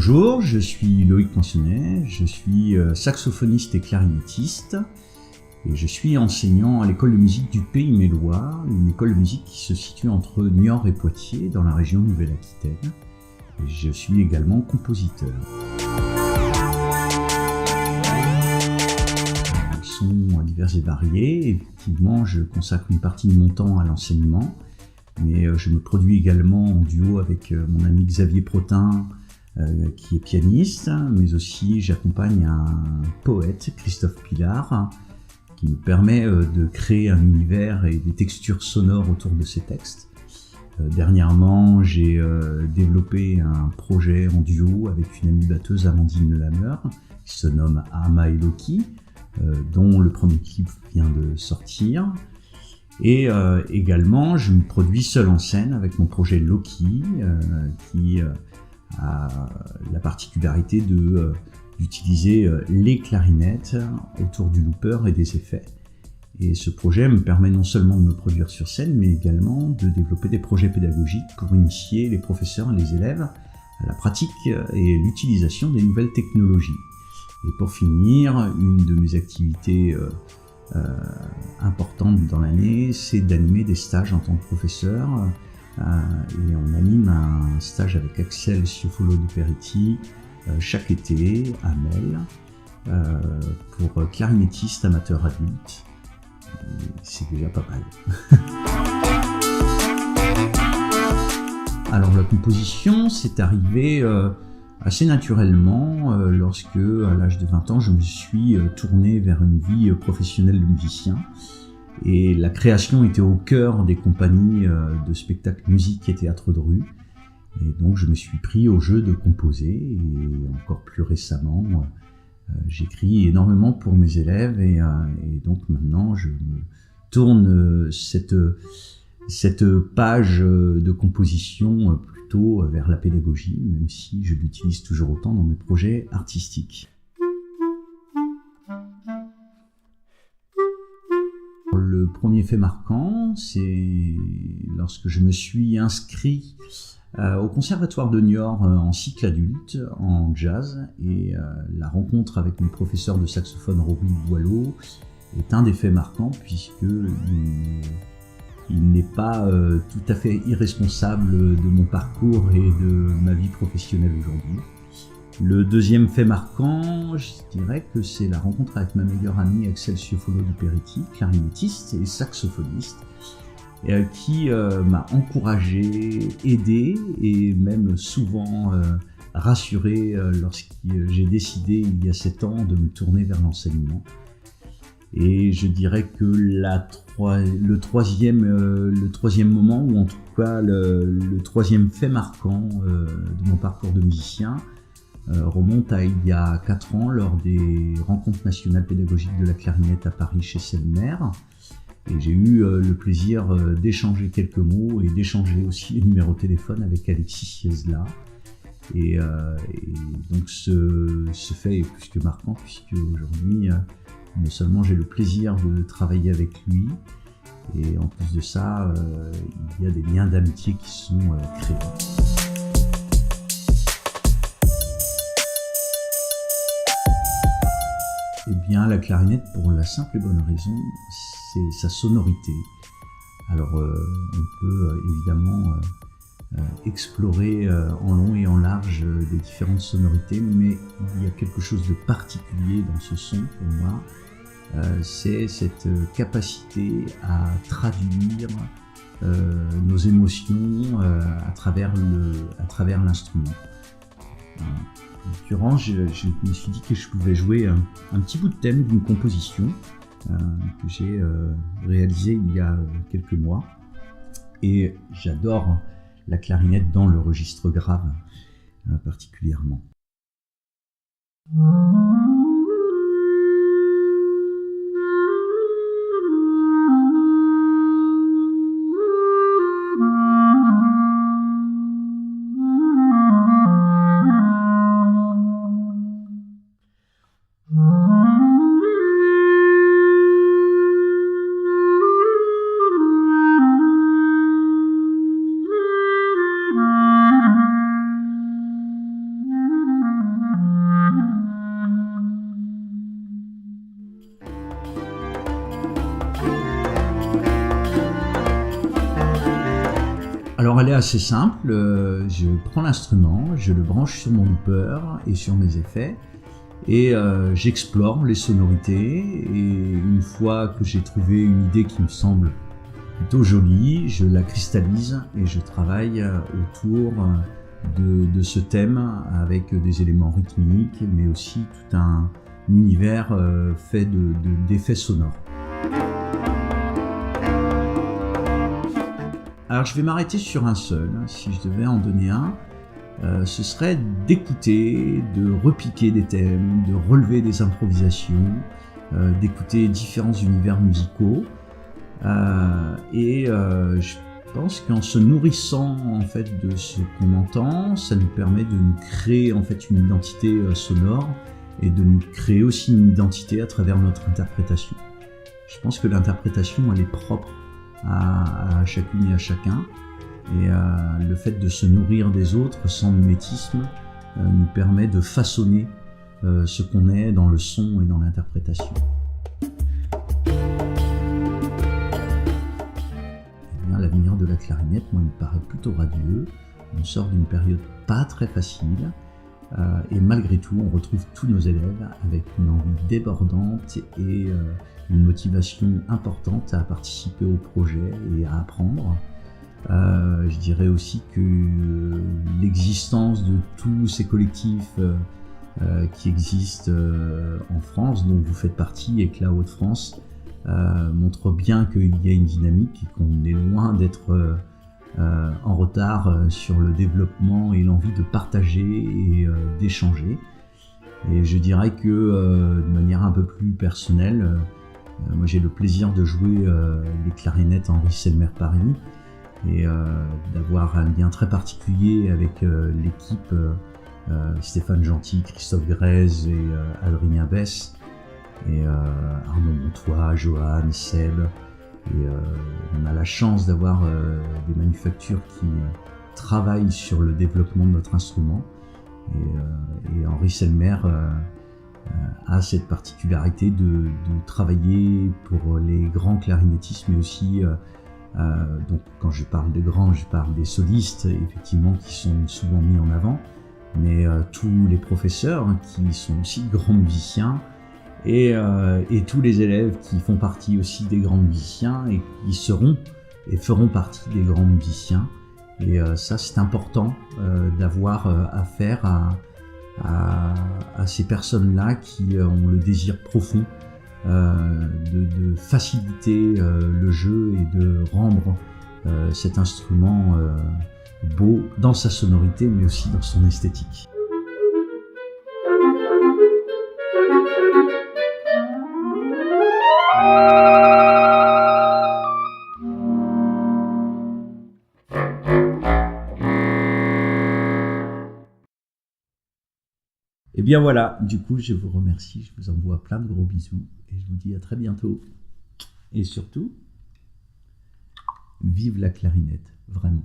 Bonjour, je suis Loïc Pensionnet, je suis saxophoniste et clarinettiste et je suis enseignant à l'école de musique du Pays Mélois, une école de musique qui se situe entre Niort et Poitiers dans la région Nouvelle-Aquitaine. Et je suis également compositeur. Ils sont divers et variés. Effectivement, je consacre une partie de mon temps à l'enseignement, mais je me produis également en duo avec mon ami Xavier Protin, qui est pianiste, mais aussi j'accompagne un poète, Christophe Pilard, qui me permet de créer un univers et des textures sonores autour de ses textes. Dernièrement, j'ai développé un projet en duo avec une amie batteuse, Amandine Lelameur, qui se nomme Ama et Loki, dont le premier clip vient de sortir. Et également, je me produis seul en scène avec mon projet Loki, qui a la particularité d'utiliser les clarinettes autour du looper et des effets. Et ce projet me permet non seulement de me produire sur scène, mais également de développer des projets pédagogiques pour initier les professeurs et les élèves à la pratique et l'utilisation des nouvelles technologies. Et pour finir, une de mes activités importantes dans l'année, c'est d'animer des stages en tant que professeur. Et on anime un stage avec Axel Ciofolo de Peretti chaque été à Mel pour clarinettistes amateurs adultes. C'est déjà pas mal. Alors la composition, c'est arrivé assez naturellement lorsque, à l'âge de 20 ans, je me suis tourné vers une vie professionnelle de musicien. Et la création était au cœur des compagnies de spectacles musique et théâtre de rue. Et donc je me suis pris au jeu de composer. Et encore plus récemment, j'écris énormément pour mes élèves. Et donc maintenant, je me tourne cette page de composition plutôt vers la pédagogie, même si je l'utilise toujours autant dans mes projets artistiques. Le premier fait marquant, c'est lorsque je me suis inscrit au Conservatoire de Niort en cycle adulte, en jazz, et la rencontre avec mon professeur de saxophone Rory Boileau est un des faits marquants, puisqu'il n'est pas tout à fait irresponsable de mon parcours et de ma vie professionnelle aujourd'hui. Le deuxième fait marquant, je dirais que c'est la rencontre avec ma meilleure amie Axel Ciofolo de Peretti, clarinettiste et saxophoniste, qui m'a encouragé, aidé et même souvent rassuré lorsque j'ai décidé il y a 7 ans de me tourner vers l'enseignement. Et je dirais que le troisième moment, ou en tout cas le troisième fait marquant de mon parcours de musicien, remonte à il y a 4 ans lors des rencontres nationales pédagogiques de la clarinette à Paris chez Selmer. Et j'ai eu le plaisir d'échanger quelques mots et d'échanger aussi les numéros de téléphone avec Alexis Ciesla. Et donc ce fait est plus que marquant, puisque aujourd'hui, non seulement j'ai le plaisir de travailler avec lui, et en plus de ça, il y a des liens d'amitié qui sont créés. Eh bien, la clarinette, pour la simple et bonne raison, c'est sa sonorité. Alors, on peut évidemment explorer en long et en large des différentes sonorités, mais il y a quelque chose de particulier dans ce son pour moi. C'est cette capacité à traduire nos émotions à travers l'instrument. En l'occurrence, je me suis dit que je pouvais jouer un petit bout de thème d'une composition que j'ai réalisée il y a quelques mois. Et j'adore la clarinette dans le registre grave particulièrement. Alors elle est assez simple, je prends l'instrument, je le branche sur mon looper et sur mes effets, et j'explore les sonorités, et une fois que j'ai trouvé une idée qui me semble plutôt jolie, je la cristallise et je travaille autour de ce thème avec des éléments rythmiques, mais aussi tout un univers fait d'effets sonores. Alors je vais m'arrêter sur un seul, si je devais en donner un, ce serait d'écouter, de repiquer des thèmes, de relever des improvisations, d'écouter différents univers musicaux, je pense qu'en se nourrissant en fait de ce qu'on entend, ça nous permet de nous créer en fait une identité sonore et de nous créer aussi une identité à travers notre interprétation. Je pense que l'interprétation elle est propre à chacune et à chacun, et le fait de se nourrir des autres sans mimétisme nous permet de façonner ce qu'on est dans le son et dans l'interprétation. L'avenir de la clarinette, moi, il me paraît plutôt radieux. On sort d'une période pas très facile, et malgré tout, on retrouve tous nos élèves avec une envie débordante et une motivation importante à participer au projet et à apprendre. Je dirais aussi que l'existence de tous ces collectifs qui existent en France, dont vous faites partie, et que la Hauts-de-France, montre bien qu'il y a une dynamique et qu'on est loin d'être en retard sur le développement et l'envie de partager et d'échanger. Et je dirais que de manière un peu plus personnelle, moi j'ai le plaisir de jouer les clarinettes Henri Selmer Paris, et d'avoir un lien très particulier avec l'équipe Stéphane Gentil, Christophe Grèze et Adrien Bess, et Arnaud Montois, Johan, Seb, et on a la chance d'avoir des manufactures qui travaillent sur le développement de notre instrument, et Henri Selmer a cette particularité de travailler pour les grands clarinettistes, mais aussi donc quand je parle de grands, je parle des solistes effectivement qui sont souvent mis en avant, mais tous les professeurs qui sont aussi de grands musiciens, et tous les élèves qui font partie aussi des grands musiciens et qui seront et feront partie des grands musiciens. Et ça, c'est important d'avoir affaire à ces personnes-là qui ont le désir profond de faciliter le jeu et de rendre cet instrument beau dans sa sonorité, mais aussi dans son esthétique. Et bien voilà, du coup je vous remercie, je vous envoie plein de gros bisous et je vous dis à très bientôt. Et surtout, vive la clarinette, vraiment.